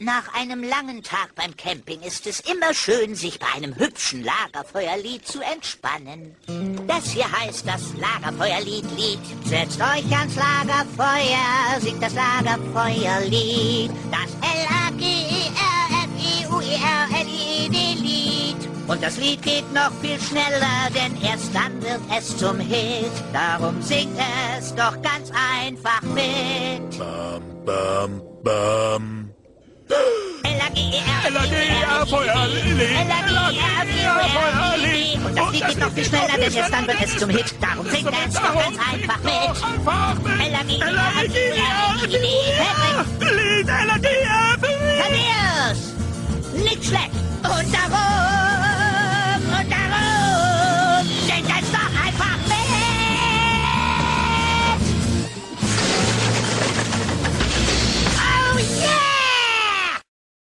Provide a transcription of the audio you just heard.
Nach einem langen Tag beim Camping ist es immer schön, sich bei einem hübschen Lagerfeuerlied zu entspannen. Das hier heißt das Lagerfeuerlied. Setzt euch ans Lagerfeuer, singt das Lagerfeuerlied. Das Lagerfeuerlied. Und das Lied geht noch viel schneller, denn erst dann wird es zum Hit. Darum singt es doch ganz einfach mit. Bam, bam, bam. L-A-G-E-R-Feuerlied. Und das Lied geht noch viel schneller, denn erst dann wird es zum Hit. Darum singt es doch ganz einfach mit. L-A-G-E-R-Lied. Thaddeus! Nicht schlecht.